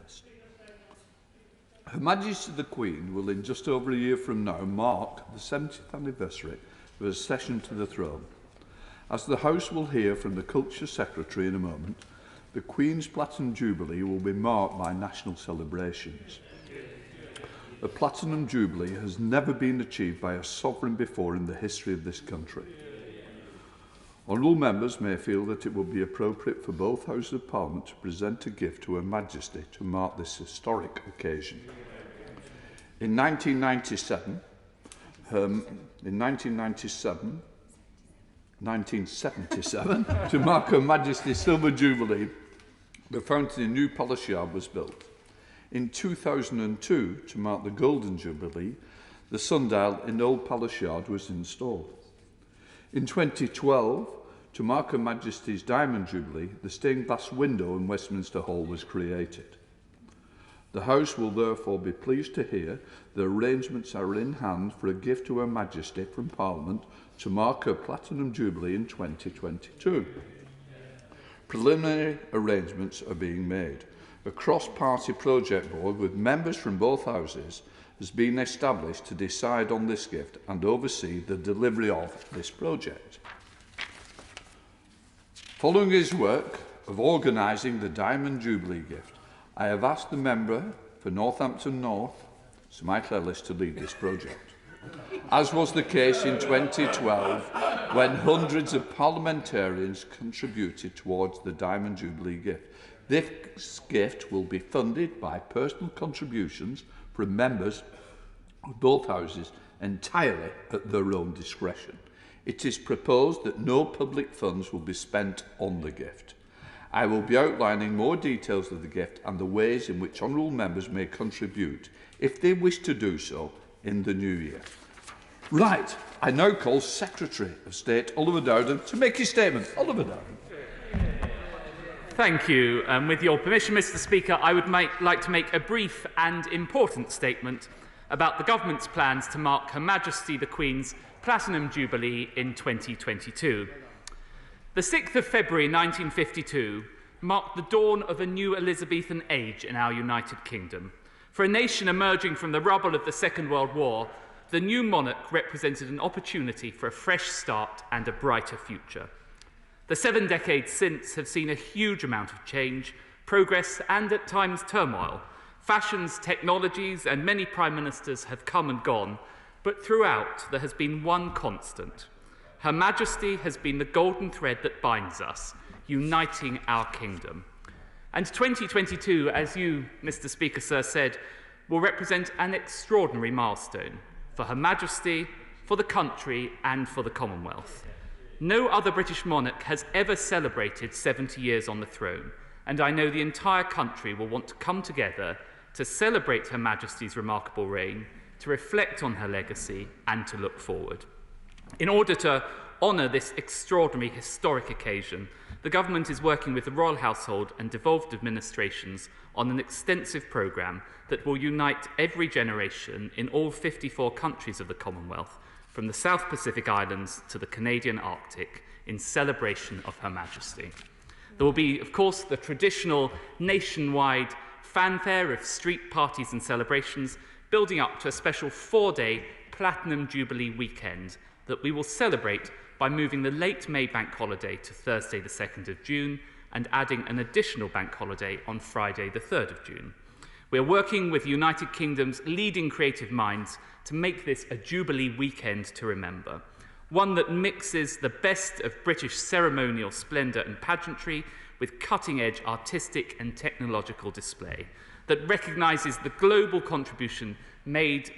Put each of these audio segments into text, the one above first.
list. Her Majesty the Queen will, in just over a year from now, mark the 70th anniversary of her accession to the throne. As the House will hear from the Culture Secretary in a moment, the Queen's Platinum Jubilee will be marked by national celebrations. The Platinum Jubilee has never been achieved by a sovereign before in the history of this country. Honourable members may feel that it would be appropriate for both Houses of Parliament to present a gift to Her Majesty to mark this historic occasion. In 1977, to mark Her Majesty's Silver Jubilee, the fountain in New Palace Yard was built. In 2002, to mark the Golden Jubilee, the sundial in Old Palace Yard was installed. In 2012, to mark Her Majesty's Diamond Jubilee, the stained glass window in Westminster Hall was created. The House will therefore be pleased to hear the arrangements are in hand for a gift to Her Majesty from Parliament to mark her Platinum Jubilee in 2022. Preliminary arrangements are being made. A cross-party project board with members from both houses has been established to decide on this gift and oversee the delivery of this project. Following his work of organising the Diamond Jubilee gift, I have asked the member for Northampton North, Sir Michael Ellis, to lead this project. As was the case in 2012, when hundreds of parliamentarians contributed towards the Diamond Jubilee gift. This gift will be funded by personal contributions from members of both houses entirely at their own discretion. It is proposed that no public funds will be spent on the gift. I will be outlining more details of the gift and the ways in which honourable members may contribute, if they wish to do so, in the new year. Right, I now call Secretary of State Oliver Dowden to make his statement. Oliver Dowden. Thank you. With your permission, Mr. Speaker, I would like to make a brief and important statement about the Government's plans to mark Her Majesty the Queen's Platinum Jubilee in 2022. The 6th of February 1952 marked the dawn of a new Elizabethan age in our United Kingdom. For a nation emerging from the rubble of the Second World War, the new monarch represented an opportunity for a fresh start and a brighter future. The 7 decades since have seen a huge amount of change, progress and at times turmoil. Fashions, technologies and many prime ministers have come and gone, but throughout there has been one constant. Her Majesty has been the golden thread that binds us, uniting our kingdom. And 2022, as you, Mr. Speaker, sir, said, will represent an extraordinary milestone for Her Majesty, for the country and for the Commonwealth. No other British monarch has ever celebrated 70 years on the throne, and I know the entire country will want to come together to celebrate Her Majesty's remarkable reign, to reflect on her legacy and to look forward. In order to honour this extraordinary historic occasion, the Government is working with the Royal Household and devolved administrations on an extensive programme that will unite every generation in all 54 countries of the Commonwealth, from the South Pacific Islands to the Canadian Arctic, in celebration of Her Majesty. There will be, of course, the traditional nationwide fanfare of street parties and celebrations, building up to a special 4-day Platinum Jubilee weekend that we will celebrate by moving the late May bank holiday to Thursday the 2nd of June and adding an additional bank holiday on Friday the 3rd of June. We are working with the United Kingdom's leading creative minds to make this a Jubilee weekend to remember, one that mixes the best of British ceremonial splendour and pageantry with cutting-edge artistic and technological display, that recognises the global contribution made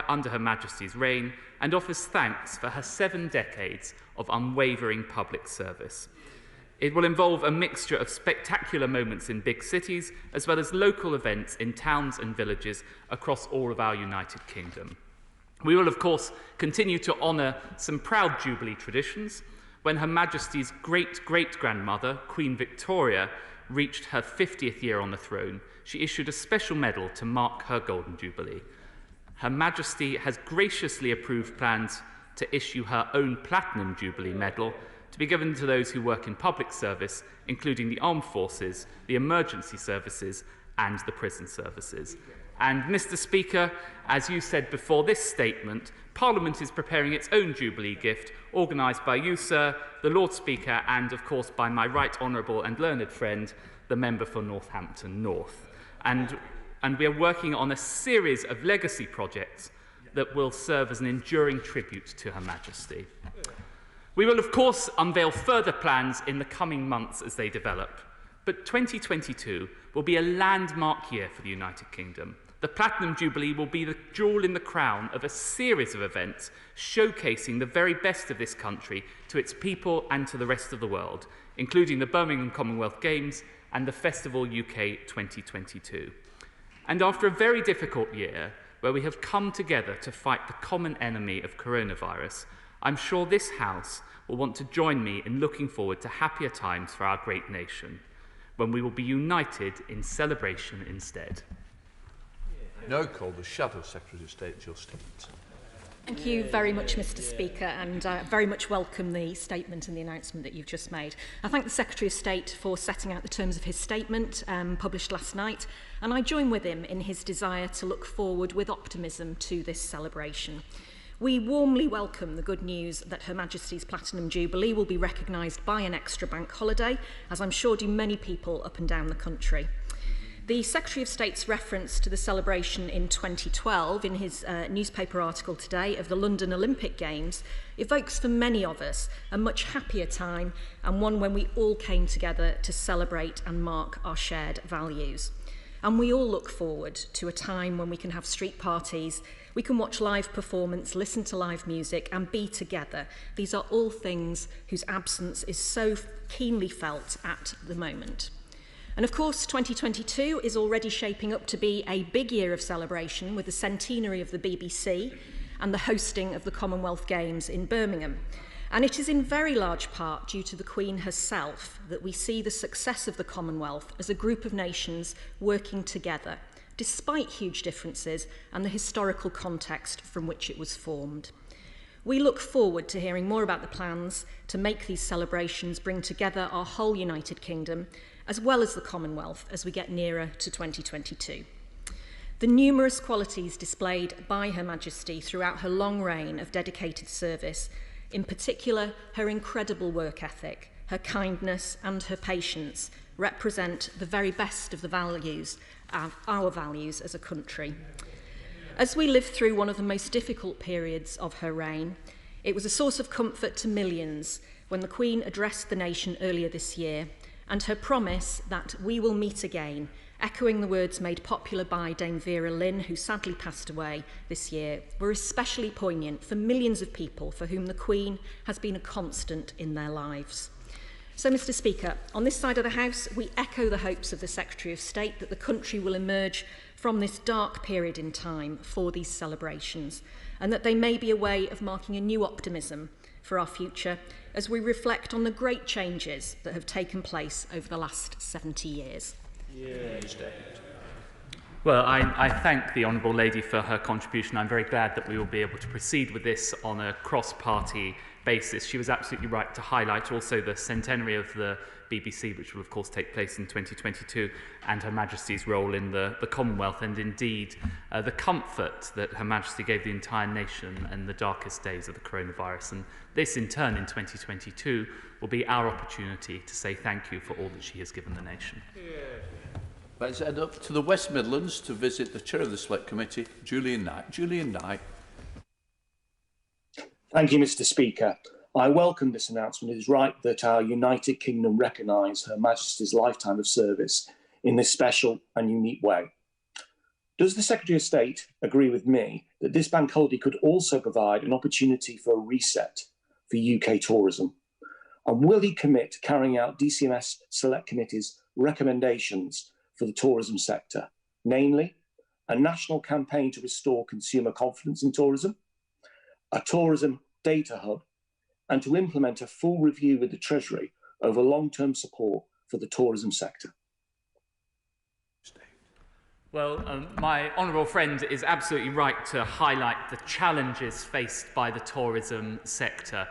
under Her Majesty's reign and offers thanks for her 7 decades of unwavering public service. It will involve a mixture of spectacular moments in big cities as well as local events in towns and villages across all of our United Kingdom. We will, of course, continue to honour some proud Jubilee traditions. When Her Majesty's great-great-grandmother, Queen Victoria, reached her 50th year on the throne, she issued a special medal to mark her Golden Jubilee. Her Majesty has graciously approved plans to issue her own Platinum Jubilee medal to be given to those who work in public service, including the armed forces, the emergency services and the prison services. And, Mr. Speaker, as you said before this statement, Parliament is preparing its own Jubilee gift, organised by you, sir, the Lord Speaker, and, of course, by my right honourable and learned friend, the member for Northampton North. And we are working on a series of legacy projects that will serve as an enduring tribute to Her Majesty. We will, of course, unveil further plans in the coming months as they develop, but 2022 will be a landmark year for the United Kingdom. The Platinum Jubilee will be the jewel in the crown of a series of events showcasing the very best of this country to its people and to the rest of the world, including the Birmingham Commonwealth Games and the Festival UK 2022. And after a very difficult year, where we have come together to fight the common enemy of coronavirus, I'm sure this House will want to join me in looking forward to happier times for our great nation, when we will be united in celebration instead. Now call the Shadow Secretary of State, Jill Stevens. Thank you very much, Mr. Speaker, and very much welcome the statement and the announcement that you've just made. I thank the Secretary of State for setting out the terms of his statement published last night, and I join with him in his desire to look forward with optimism to this celebration. We warmly welcome the good news that Her Majesty's Platinum Jubilee will be recognised by an extra bank holiday, as I'm sure do many people up and down the country. The Secretary of State's reference to the celebration in 2012 in his newspaper article today of the London Olympic Games evokes for many of us a much happier time, and one when we all came together to celebrate and mark our shared values. And we all look forward to a time when we can have street parties, we can watch live performance, listen to live music and be together. These are all things whose absence is so keenly felt at the moment. And of course, 2022 is already shaping up to be a big year of celebration with the centenary of the BBC and the hosting of the Commonwealth Games in Birmingham. And it is in very large part due to the Queen herself that we see the success of the Commonwealth as a group of nations working together, despite huge differences and the historical context from which it was formed. We look forward to hearing more about the plans to make these celebrations bring together our whole United Kingdom, as well as the Commonwealth, as we get nearer to 2022. The numerous qualities displayed by Her Majesty throughout her long reign of dedicated service, in particular her incredible work ethic, her kindness and her patience, represent the very best of the values, our values as a country. As we live through one of the most difficult periods of her reign, it was a source of comfort to millions when the Queen addressed the nation earlier this year, and her promise that we will meet again, echoing the words made popular by Dame Vera Lynn, who sadly passed away this year, were especially poignant for millions of people for whom the Queen has been a constant in their lives. So, Mr. Speaker, on this side of the House, we echo the hopes of the Secretary of State that the country will emerge from this dark period in time for these celebrations, and that they may be a way of marking a new optimism for our future as we reflect on the great changes that have taken place over the last 70 years. Well, I thank the Honourable Lady for her contribution. I'm very glad that we will be able to proceed with this on a cross-party basis. She was absolutely right to highlight also the centenary of the BBC, which will of course take place in 2022, and Her Majesty's role in the Commonwealth, and indeed the comfort that Her Majesty gave the entire nation in the darkest days of the coronavirus. And this in turn in 2022 will be our opportunity to say thank you for all that she has given the nation. Let's head up to the West Midlands to visit the Chair of the Select Committee, Julian Knight. Julian Knight. Thank you, Mr. Speaker. I welcome this announcement. It is right that our United Kingdom recognise Her Majesty's lifetime of service in this special and unique way. Does the Secretary of State agree with me that this bank holiday could also provide an opportunity for a reset for UK tourism? And will he commit to carrying out DCMS Select Committee's recommendations for the tourism sector, namely a national campaign to restore consumer confidence in tourism, a tourism data hub, and to implement a full review with the Treasury over long-term support for the tourism sector? Well, my honourable friend is absolutely right to highlight the challenges faced by the tourism sector.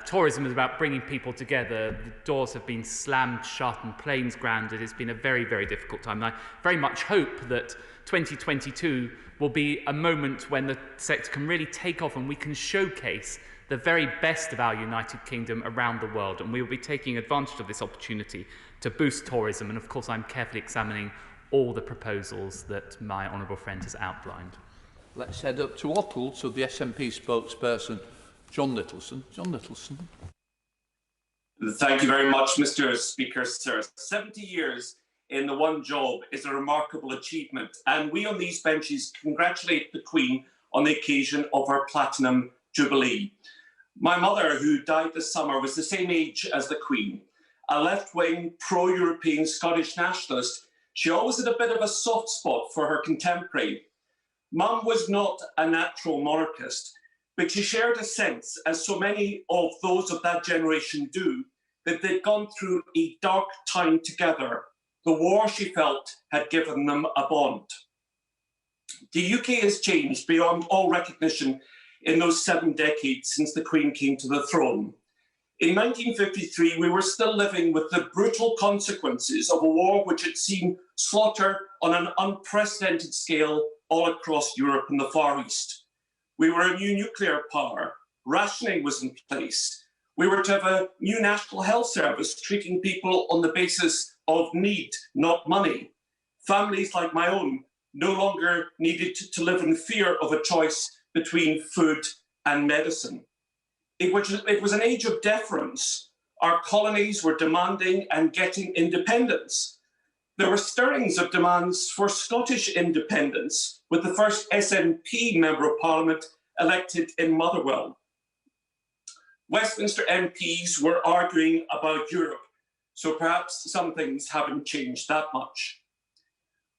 Tourism is about bringing people together. The doors have been slammed shut and planes grounded. It's been a very, very difficult time. And I very much hope that 2022 will be a moment when the sector can really take off and we can showcase the very best of our United Kingdom around the world. And we will be taking advantage of this opportunity to boost tourism. And of course, I'm carefully examining all the proposals that my honourable friend has outlined. Let's head up to Ottle to the SNP spokesperson, John Littleson. John Littleson. Thank you very much, Mr. Speaker, sir. 70 years in the one job is a remarkable achievement, and we on these benches congratulate the Queen on the occasion of her Platinum Jubilee. My mother, who died this summer, was the same age as the Queen. A left-wing, pro-European Scottish nationalist, she always had a bit of a soft spot for her contemporary. Mum was not a natural monarchist, but she shared a sense, as so many of those of that generation do, that they'd gone through a dark time together. The war, she felt, had given them a bond. The UK has changed beyond all recognition in those 7 decades since the Queen came to the throne. In 1953, we were still living with the brutal consequences of a war which had seen slaughter on an unprecedented scale all across Europe and the Far East. We were a new nuclear power. Rationing was in place. We were to have a new National Health Service treating people on the basis of need, not money. Families like my own no longer needed to live in fear of a choice between food and medicine. It was an age of deference. Our colonies were demanding and getting independence. There were stirrings of demands for Scottish independence, with the first SNP Member of Parliament elected in Motherwell. Westminster MPs were arguing about Europe, so perhaps some things haven't changed that much.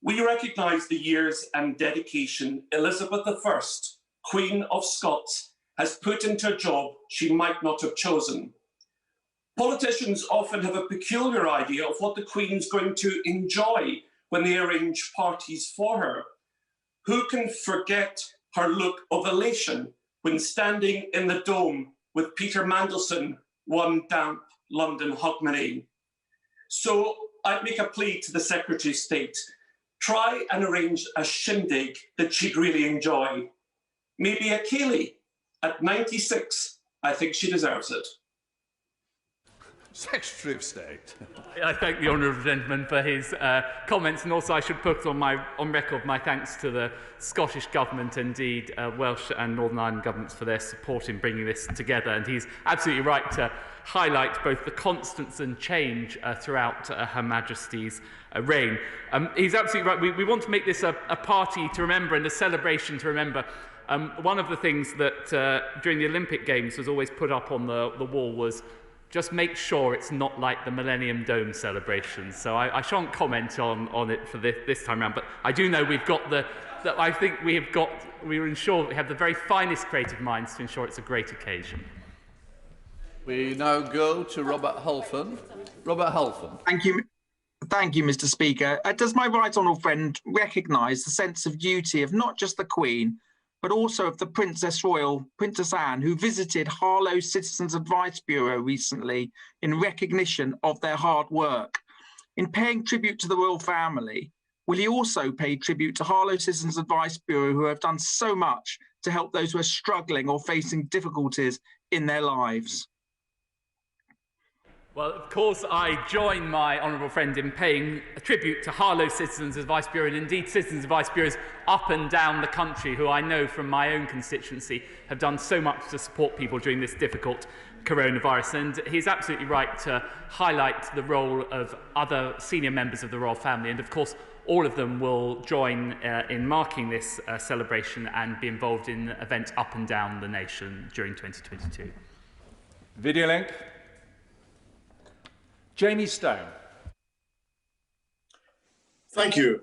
We recognise the years and dedication Elizabeth I, Queen of Scots, has put into a job she might not have chosen. Politicians often have a peculiar idea of what the Queen's going to enjoy when they arrange parties for her. Who can forget her look of elation when standing in the Dome with Peter Mandelson one damp London hogmanay? So I'd make a plea to the Secretary of State. Try and arrange a shindig that she'd really enjoy. Maybe a ceilidh. At 96, I think she deserves it. Secretary of State. I thank the honourable gentleman for his comments, and also I should put on record my thanks to the Scottish Government, indeed Welsh and Northern Ireland governments, for their support in bringing this together. And he's absolutely right to highlight both the constants and change throughout Her Majesty's reign. He's absolutely right. We want to make this a party to remember and a celebration to remember. One of the things that during the Olympic Games was always put up on the wall was just make sure it's not like the Millennium Dome celebrations. So I shan't comment on it for this time around, but I do know we've got I think we will ensure that we have the very finest creative minds to ensure it's a great occasion. We now go to Robert Halfon. Robert Halfon. Thank you, Mr. Speaker. Does my right honourable friend recognise the sense of duty of not just the Queen, but also of the Princess Royal, Princess Anne, who visited Harlow Citizens Advice Bureau recently in recognition of their hard work? In paying tribute to the royal family, will he also pay tribute to Harlow Citizens Advice Bureau, who have done so much to help those who are struggling or facing difficulties in their lives? Well, of course, I join my honourable friend in paying a tribute to Harlow Citizens Advice Bureau, and indeed Citizens Advice Bureaus up and down the country, who I know from my own constituency have done so much to support people during this difficult coronavirus. And he's absolutely right to highlight the role of other senior members of the royal family. And of course, all of them will join in marking this celebration and be involved in events up and down the nation during 2022. Video link. Jamie Stone. Thank you.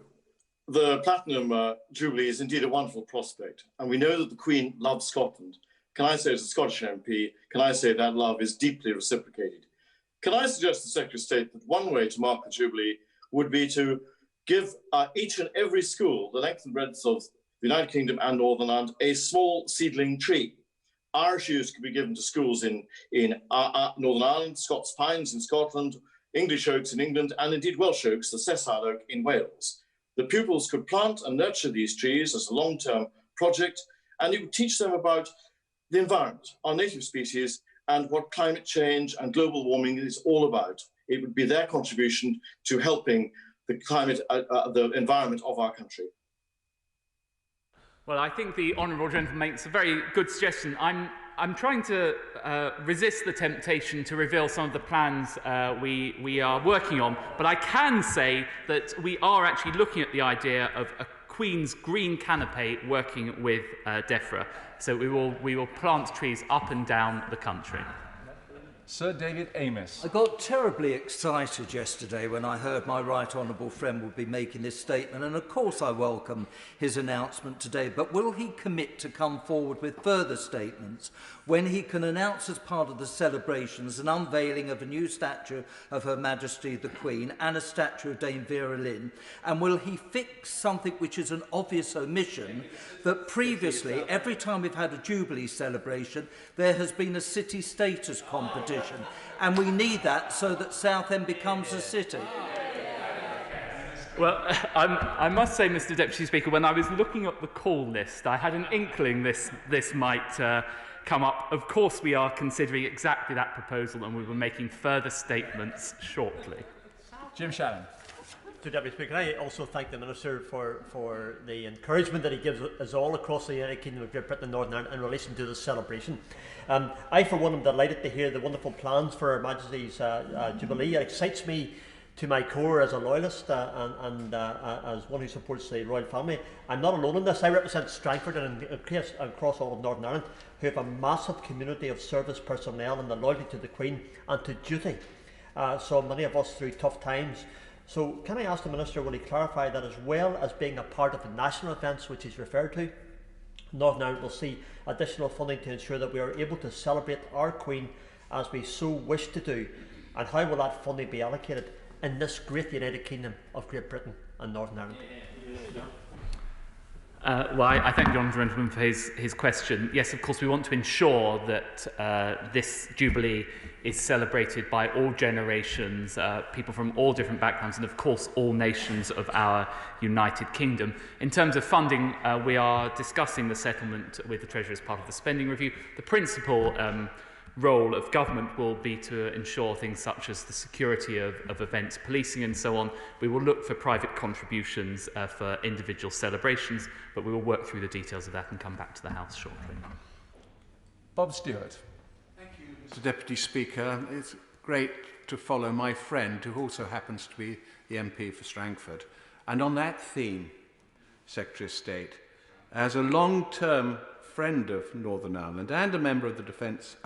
The Platinum Jubilee is indeed a wonderful prospect, and we know that the Queen loves Scotland. Can I say, as a Scottish MP, can I say that love is deeply reciprocated? Can I suggest to the Secretary of State that one way to mark the Jubilee would be to give each and every school, the length and breadth of the United Kingdom and Northern Ireland, a small seedling tree? Irish youths could be given to schools in Northern Ireland, Scots Pines in Scotland, English oaks in England, and indeed Welsh oaks, the sessile oak in Wales. The pupils could plant and nurture these trees as a long-term project, and it would teach them about the environment, our native species, and what climate change and global warming is all about. It would be their contribution to helping the climate, the environment of our country. Well, I think the honourable gentleman makes a very good suggestion. I'm trying to resist the temptation to reveal some of the plans we are working on, but I can say that we are actually looking at the idea of a Queen's green canopy working with DEFRA. So we will plant trees up and down the country. Sir David Amis. I got terribly excited yesterday when I heard my right honourable friend would be making this statement, and of course I welcome his announcement today, but will he commit to come forward with further statements when he can announce as part of the celebrations an unveiling of a new statue of Her Majesty the Queen and a statue of Dame Vera Lynn? And will he fix something which is an obvious omission, that previously, every time we've had a Jubilee celebration, there has been a city status competition, and we need that so that Southend becomes a city? Well, I must say, Mr Deputy Speaker, when I was looking at the call list, I had an inkling this might come up. Of course, we are considering exactly that proposal, and we will be making further statements shortly. Jim Shannon. To Deputy Speaker, I also thank the Minister for the encouragement that he gives us all across the United Kingdom of Great Britain and Northern Ireland in relation to this celebration. I, for one, am delighted to hear the wonderful plans for Her Majesty's Jubilee. It excites me to my core as a loyalist and as one who supports the royal family. I'm not alone in this. I represent Strangford and across all of Northern Ireland, who have a massive community of service personnel and the loyalty to the Queen and to duty. So many of us through tough times. So can I ask the Minister, will he clarify that as well as being a part of the national events which he's referred to, Northern Ireland will see additional funding to ensure that we are able to celebrate our Queen as we so wish to do? And how will that funding be allocated in this great United Kingdom of Great Britain and Northern Ireland? Well, I thank the honourable gentleman for his question. Yes, of course, we want to ensure that this Jubilee is celebrated by all generations, people from all different backgrounds, and of course all nations of our United Kingdom. In terms of funding, we are discussing the settlement with the Treasury as part of the spending review. The principal role of government will be to ensure things such as the security of events, policing and so on. We will look for private contributions for individual celebrations, but we will work through the details of that and come back to the House shortly. Bob Stewart. Thank you, Mr Deputy Speaker. It's great to follow my friend, who also happens to be the MP for Strangford. And on that theme, Secretary of State, as a long-term friend of Northern Ireland and a member of the Defence,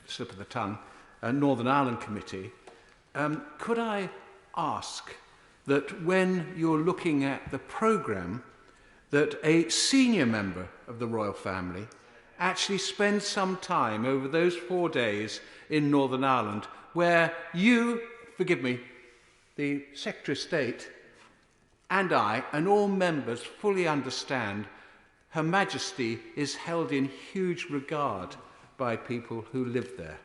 slip of the tongue, Northern Ireland Committee, could I ask that when you're looking at the programme, that a senior member of the royal family actually spends some time over those 4 days in Northern Ireland where you, forgive me, the Secretary of State, and I, and all members fully understand Her Majesty is held in huge regard by people who live there?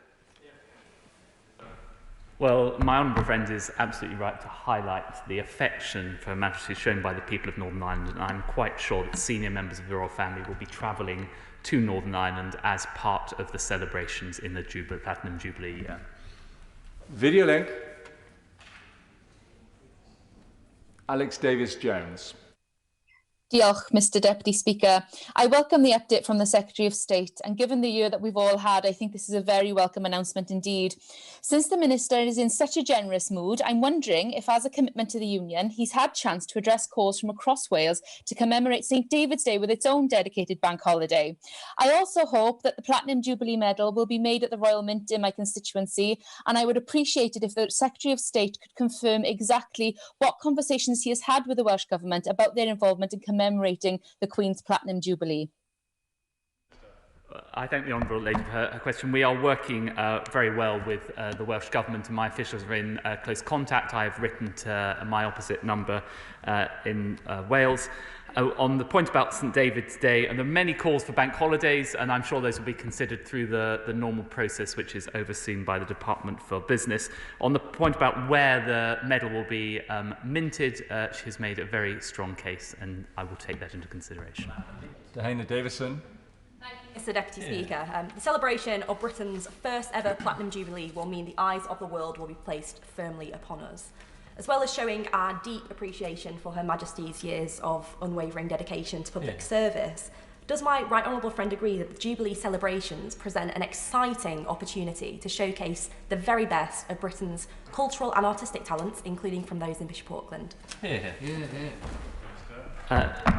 Well, my honourable friend is absolutely right to highlight the affection for Her Majesty shown by the people of Northern Ireland, and I'm quite sure that senior members of the royal family will be travelling to Northern Ireland as part of the celebrations in the Platinum Jubilee year. Video link. Alex Davis-Jones. Diolch, Mr Deputy Speaker. I welcome the update from the Secretary of State, and given the year that we've all had, I think this is a very welcome announcement indeed. Since the Minister is in such a generous mood, I'm wondering if, as a commitment to the Union, he's had chance to address calls from across Wales to commemorate St David's Day with its own dedicated bank holiday. I also hope that the Platinum Jubilee Medal will be made at the Royal Mint in my constituency, and I would appreciate it if the Secretary of State could confirm exactly what conversations he has had with the Welsh Government about their involvement in commemorating the Queen's Platinum Jubilee. I thank the Honourable Lady for her question. We are working very well with the Welsh Government, and my officials are in close contact. I have written to my opposite number in Wales. On the point about St David's Day, and there are many calls for bank holidays, and I'm sure those will be considered through the normal process, which is overseen by the Department for Business. On the point about where the medal will be minted, she has made a very strong case, and I will take that into consideration. Dahana Davison. Mr Deputy Speaker, the celebration of Britain's first ever Platinum Jubilee will mean the eyes of the world will be placed firmly upon us. As well as showing our deep appreciation for Her Majesty's years of unwavering dedication to public service, does my right honourable friend agree that the Jubilee celebrations present an exciting opportunity to showcase the very best of Britain's cultural and artistic talents, including from those in Bishop Auckland?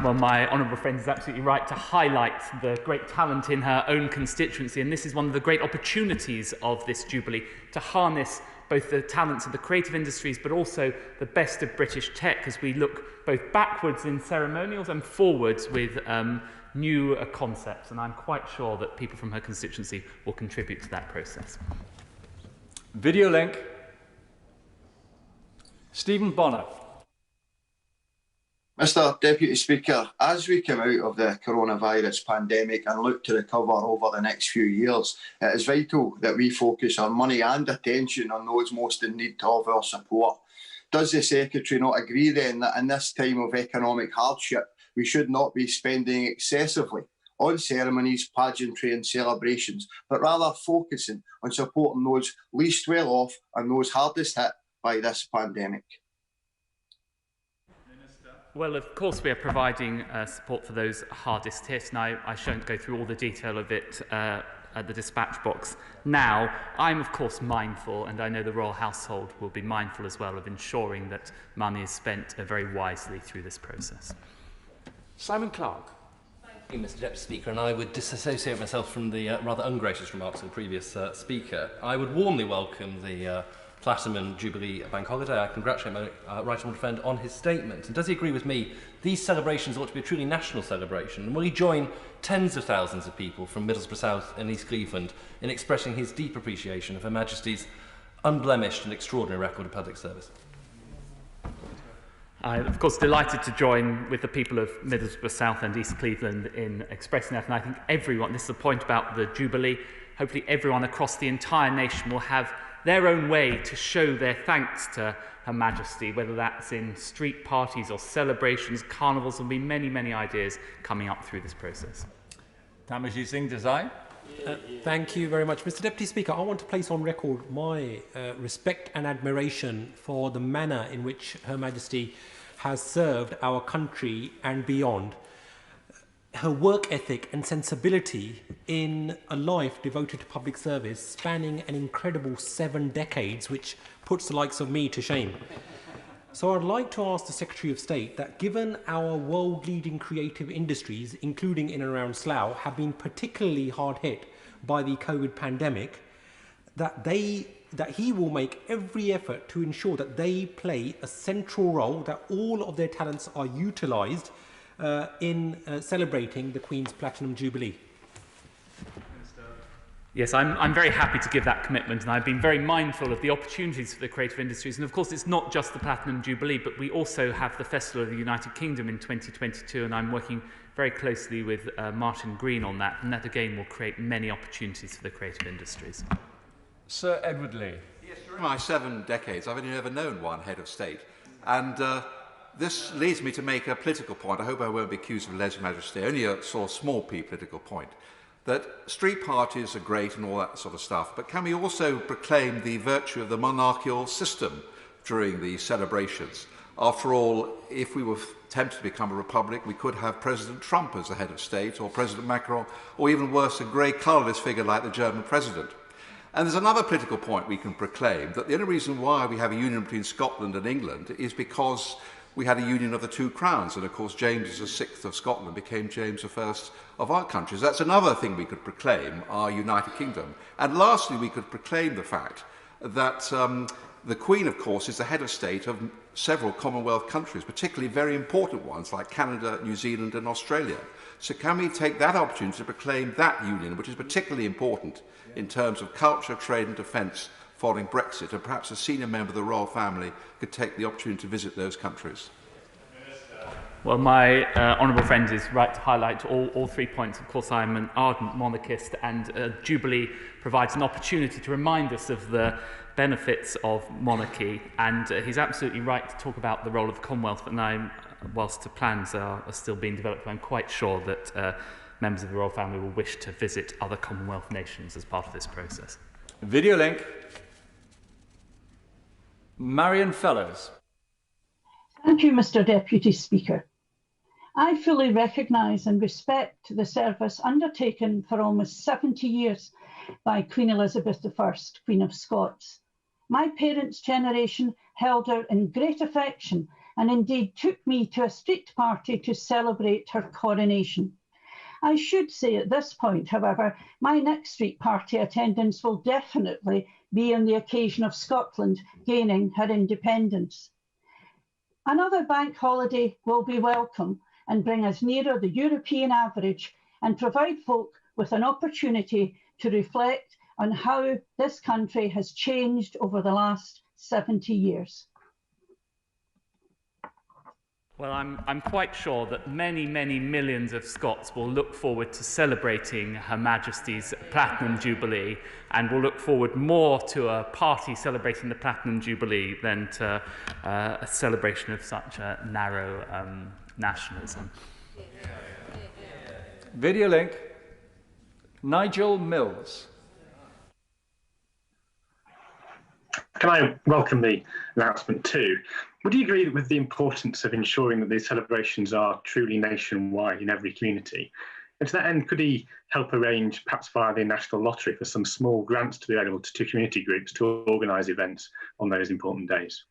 Well, my honourable friend is absolutely right to highlight the great talent in her own constituency, and this is one of the great opportunities of this Jubilee, to harness both the talents of the creative industries but also the best of British tech as we look both backwards in ceremonials and forwards with new concepts, and I'm quite sure that people from her constituency will contribute to that process. Video link. Stephen Bonner. Mr Deputy Speaker, as we come out of the coronavirus pandemic and look to recover over the next few years, it is vital that we focus our money and attention on those most in need of our support. Does the Secretary not agree then that in this time of economic hardship, we should not be spending excessively on ceremonies, pageantry and celebrations, but rather focusing on supporting those least well off and those hardest hit by this pandemic? Well, of course we are providing support for those hardest hit, and I shan't go through all the detail of it at the dispatch box now. I'm of course mindful, and I know the Royal Household will be mindful as well, of ensuring that money is spent very wisely through this process. Simon Clark. Thank you, Mr Deputy Speaker, and I would disassociate myself from the rather ungracious remarks of the previous speaker. I would warmly welcome the Platinum Jubilee bank holiday. I congratulate my right honourable friend on his statement. And does he agree with me, these celebrations ought to be a truly national celebration? And will he join tens of thousands of people from Middlesbrough South and East Cleveland in expressing his deep appreciation of Her Majesty's unblemished and extraordinary record of public service? I'm of course delighted to join with the people of Middlesbrough South and East Cleveland in expressing that, and I think everyone, this is the point about the Jubilee, hopefully everyone across the entire nation will have their own way to show their thanks to Her Majesty, whether that's in street parties or celebrations, carnivals. There'll be many, many ideas coming up through this process. Tamerjit Singh Desai. Thank you very much. Mr Deputy Speaker, I want to place on record my respect and admiration for the manner in which Her Majesty has served our country and beyond. Her work ethic and sensibility in a life devoted to public service spanning an incredible 7 decades, which puts the likes of me to shame. So I'd like to ask the Secretary of State that given our world-leading creative industries, including in and around Slough, have been particularly hard hit by the COVID pandemic, that he will make every effort to ensure that they play a central role, that all of their talents are utilised in celebrating the Queen's Platinum Jubilee. Yes, I'm very happy to give that commitment, and I've been very mindful of the opportunities for the creative industries. And of course, it's not just the Platinum Jubilee, but we also have the Festival of the United Kingdom in 2022, and I'm working very closely with Martin Green on that, and that again will create many opportunities for the creative industries. Sir Edward Lee. Yes, during my 7 decades, I've only ever known one head of state, and this leads me to make a political point. I hope I won't be accused of lèse-majesté, only a sort of small p political point. That street parties are great and all that sort of stuff, but can we also proclaim the virtue of the monarchical system during the celebrations? After all, if we were tempted to become a republic, we could have President Trump as the head of state, or President Macron, or even worse, a grey colourless figure like the German president. And there's another political point we can proclaim, that the only reason why we have a union between Scotland and England is because we had a union of the 2 crowns, and of course James VI of Scotland became James I of our countries. That's another thing we could proclaim, our United Kingdom. And lastly, we could proclaim the fact that the Queen, of course, is the head of state of several Commonwealth countries, particularly very important ones like Canada, New Zealand and Australia. So can we take that opportunity to proclaim that union, which is particularly important in terms of culture, trade and defence following Brexit, and perhaps a senior member of the royal family could take the opportunity to visit those countries? Well, my honourable friend is right to highlight all 3 points. Of course, I'm an ardent monarchist, and Jubilee provides an opportunity to remind us of the benefits of monarchy, and he's absolutely right to talk about the role of the Commonwealth, and whilst the plans are still being developed, I'm quite sure that members of the royal family will wish to visit other Commonwealth nations as part of this process. Video link. Marion Fellows. Thank you, Mr. Deputy Speaker. I fully recognise and respect the service undertaken for almost 70 years by Queen Elizabeth I, Queen of Scots. My parents' generation held her in great affection and indeed took me to a street party to celebrate her coronation. I should say at this point, however, my next street party attendance will definitely be on the occasion of Scotland gaining her independence. Another bank holiday will be welcome and bring us nearer the European average and provide folk with an opportunity to reflect on how this country has changed over the last 70 years. Well, I'm quite sure that many, many millions of Scots will look forward to celebrating Her Majesty's Platinum Jubilee, and will look forward more to a party celebrating the Platinum Jubilee than to a celebration of such a narrow nationalism. Video link. Nigel Mills. Can I welcome the announcement too? Would you agree with the importance of ensuring that these celebrations are truly nationwide in every community? And to that end, could he help arrange, perhaps via the National Lottery, for some small grants to be available to community groups to organise events on those important days?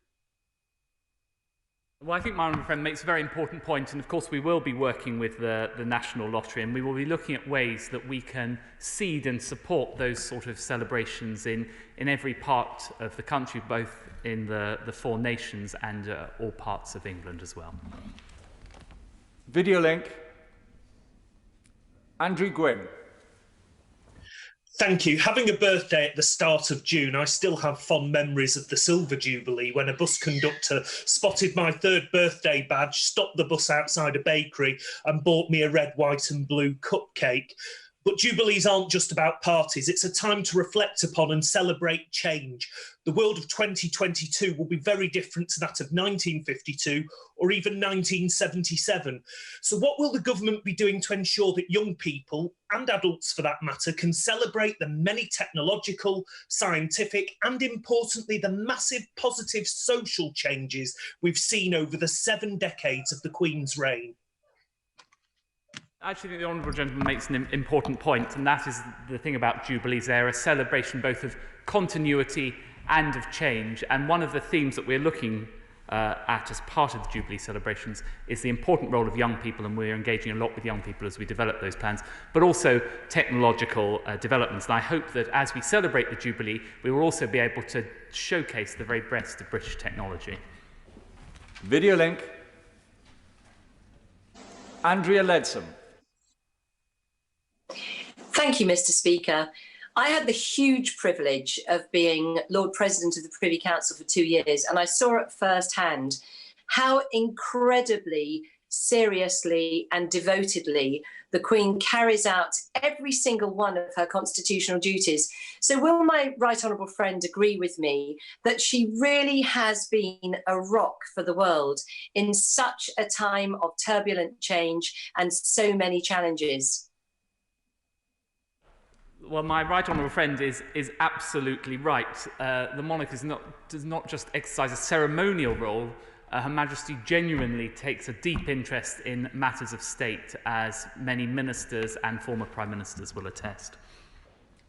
Well, I think my honourable friend makes a very important point, and of course we will be working with the National Lottery, and we will be looking at ways that we can seed and support those sort of celebrations in every part of the country, both in the 4 nations and all parts of England as well. Video link. Andrew Gwynn. Thank you. Having a birthday at the start of June, I still have fond memories of the Silver Jubilee when a bus conductor spotted my 3rd birthday badge, stopped the bus outside a bakery and bought me a red, white and blue cupcake. But Jubilees aren't just about parties. It's a time to reflect upon and celebrate change. The world of 2022 will be very different to that of 1952 or even 1977. So what will the government be doing to ensure that young people, and adults for that matter, can celebrate the many technological, scientific, and importantly, the massive positive social changes we've seen over the 7 decades of the Queen's reign? I actually think the honourable gentleman makes an important point, and that is the thing about Jubilees. They're a celebration both of continuity and of change, and one of the themes that we're looking at as part of the Jubilee celebrations is the important role of young people, and we're engaging a lot with young people as we develop those plans, but also technological developments. And I hope that as we celebrate the Jubilee, we will also be able to showcase the very best of British technology. Video link. Andrea Leadsom. Thank you, Mr. Speaker. I had the huge privilege of being Lord President of the Privy Council for 2 years, and I saw at first hand how incredibly seriously and devotedly the Queen carries out every single one of her constitutional duties. So will my right honourable friend agree with me that she really has been a rock for the world in such a time of turbulent change and so many challenges? Well, my right honourable friend is absolutely right. The monarch does not just exercise a ceremonial role. Her Majesty genuinely takes a deep interest in matters of state, as many ministers and former prime ministers will attest.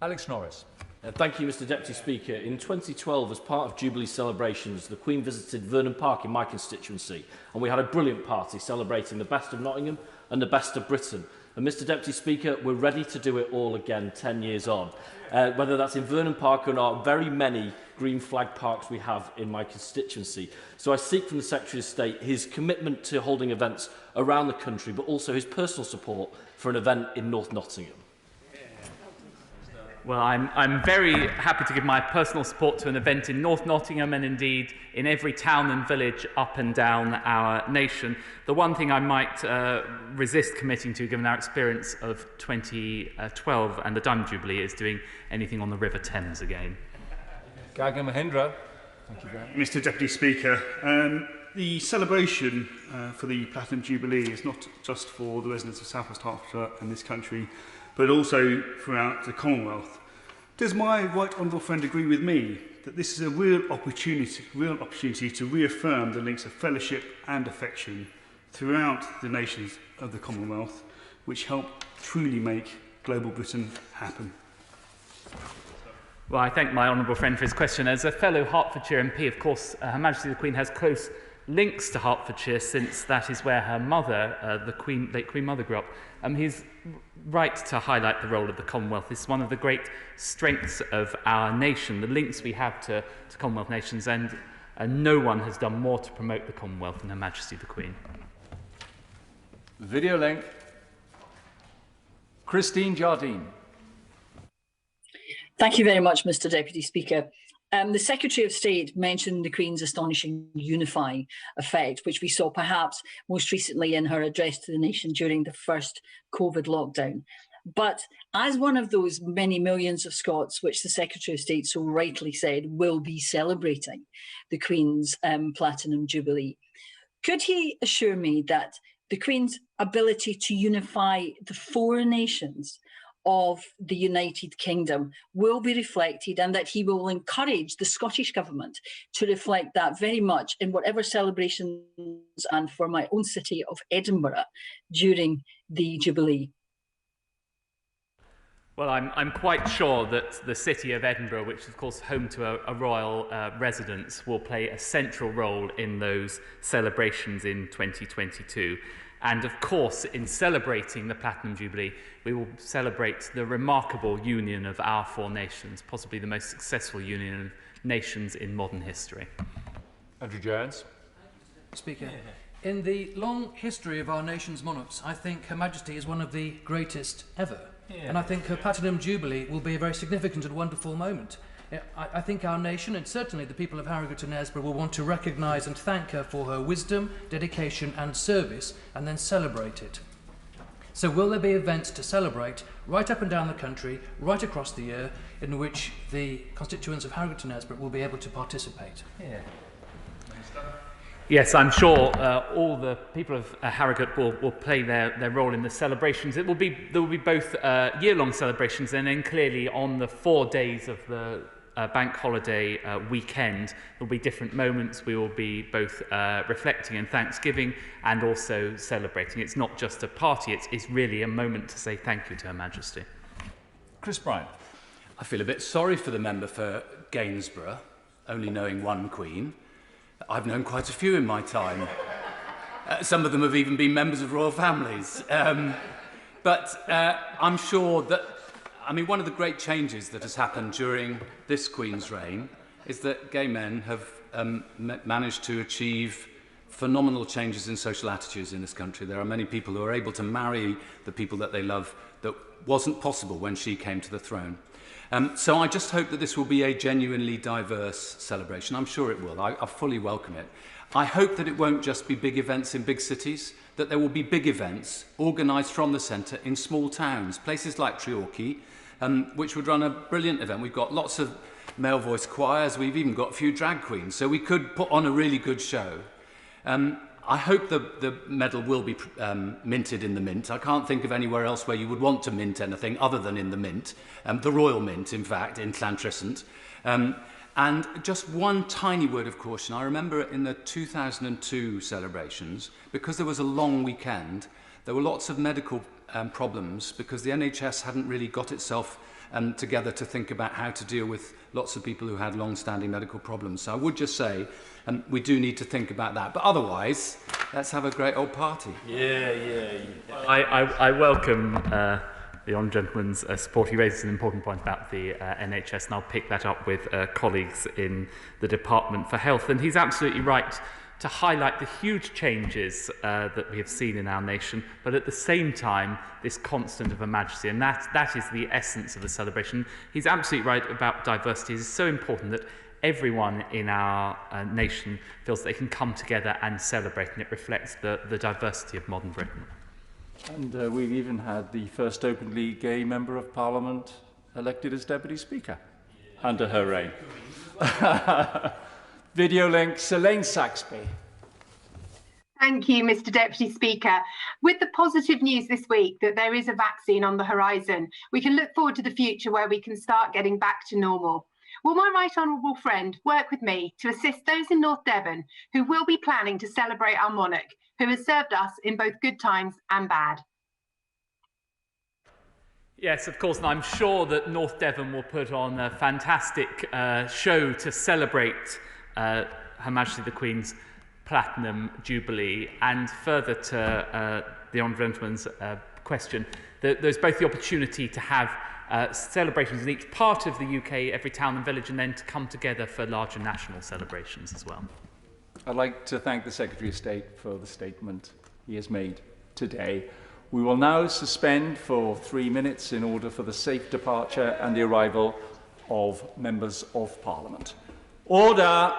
Alex Norris. Thank you, Mr. Deputy Speaker. In 2012, as part of Jubilee celebrations, the Queen visited Vernon Park in my constituency, and we had a brilliant party celebrating the best of Nottingham and the best of Britain. And Mr Deputy Speaker, we're ready to do it all again 10 years on. Whether that's in Vernon Park or not, very many green flag parks we have in my constituency. So I seek from the Secretary of State his commitment to holding events around the country, but also his personal support for an event in North Nottingham. Well, I'm very happy to give my personal support to an event in North Nottingham and indeed in every town and village up and down our nation. The one thing I might resist committing to, given our experience of 2012 and the Diamond Jubilee, is doing anything on the River Thames again. Gagan Mahindra. Thank you very much. Mr Deputy Speaker, the celebration for the Platinum Jubilee is not just for the residents of South West Hertfordshire and this country, but also throughout the Commonwealth. Does my right honourable friend agree with me that this is a real opportunity to reaffirm the links of fellowship and affection throughout the nations of the Commonwealth, which help truly make global Britain happen? Well, I thank my honourable friend for his question. As a fellow Hertfordshire MP, of course, Her Majesty the Queen has close links to Hertfordshire, since that is where her mother, the late Queen Mother, grew up. He's right to highlight the role of the Commonwealth. It's one of the great strengths of our nation, the links we have to Commonwealth nations, and no one has done more to promote the Commonwealth than Her Majesty the Queen. Video link. Christine Jardine. Thank you very much, Mr Deputy Speaker. The Secretary of State mentioned the Queen's astonishing unifying effect, which we saw perhaps most recently in her address to the nation during the first COVID lockdown. But as one of those many millions of Scots, which the Secretary of State so rightly said will be celebrating the Queen's Platinum Jubilee, could he assure me that the Queen's ability to unify the four nations of the United Kingdom will be reflected, and that he will encourage the Scottish Government to reflect that very much in whatever celebrations and for my own city of Edinburgh during the Jubilee? Well, I'm quite sure that the city of Edinburgh, which is of course home to a royal residence, will play a central role in those celebrations in 2022. And of course, in celebrating the Platinum Jubilee, we will celebrate the remarkable union of our four nations, possibly the most successful union of nations in modern history. Andrew Jones. Speaker, in the long history of our nation's monarchs, I think Her Majesty is one of the greatest ever. And I think her Platinum Jubilee will be a very significant and wonderful moment. I think our nation, and certainly the people of Harrogate and Knaresborough, will want to recognise and thank her for her wisdom, dedication and service, and then celebrate it. So will there be events to celebrate right up and down the country, right across the year, in which the constituents of Harrogate and Knaresborough will be able to participate? Yes, I'm sure all the people of Harrogate will play their role in the celebrations. There will be both year-long celebrations, and then clearly on the 4 days of the bank holiday weekend, there will be different moments. We will be both reflecting in Thanksgiving and also celebrating. It's not just a party, it's really a moment to say thank you to Her Majesty. Chris Bryant. I feel a bit sorry for the member for Gainsborough, only knowing one Queen. I've known quite a few in my time. Some of them have even been members of royal families. But I'm sure that, one of the great changes that has happened during this Queen's reign is that gay men have managed to achieve phenomenal changes in social attitudes in this country. There are many people who are able to marry the people that they love that wasn't possible when she came to the throne. So I just hope that this will be a genuinely diverse celebration. I'm sure it will. I fully welcome it. I hope that it won't just be big events in big cities, that there will be big events organised from the centre in small towns, places like Treorchy, which would run a brilliant event. We've got lots of male voice choirs. We've even got a few drag queens. So we could put on a really good show. I hope the medal will be minted in the Mint. I can't think of anywhere else where you would want to mint anything other than in the Mint, the Royal Mint, in fact, in Llantrisant. And And just one tiny word of caution. I remember in the 2002 celebrations, because there was a long weekend, there were lots of medical problems because the NHS hadn't really got itself together to think about how to deal with lots of people who had long-standing medical problems. So I would just say we do need to think about that. But otherwise, let's have a great old party. Yeah. I welcome the honourable gentleman's support. He raises an important point about the NHS, and I'll pick that up with colleagues in the Department for Health. And he's absolutely right to highlight the huge changes that we have seen in our nation, but at the same time, this constant of Her Majesty, and that is the essence of the celebration. He's absolutely right about diversity. It is so important that everyone in our nation feels they can come together and celebrate, and it reflects the diversity of modern Britain. And we've even had the first openly gay Member of Parliament elected as Deputy Speaker under her reign. Video link, Elaine Saxby. Thank you, Mr. Deputy Speaker. With the positive news this week that there is a vaccine on the horizon, we can look forward to the future where we can start getting back to normal. Will my right honourable friend work with me to assist those in North Devon who will be planning to celebrate our monarch, who has served us in both good times and bad? Yes, of course, and I'm sure that North Devon will put on a fantastic show to celebrate Her Majesty the Queen's Platinum Jubilee. And further to the honourable gentleman's question, there's both the opportunity to have celebrations in each part of the UK, every town and village, and then to come together for larger national celebrations as well. I'd like to thank the Secretary of State for the statement he has made today. We will now suspend for 3 minutes in order for the safe departure and the arrival of members of Parliament. Order!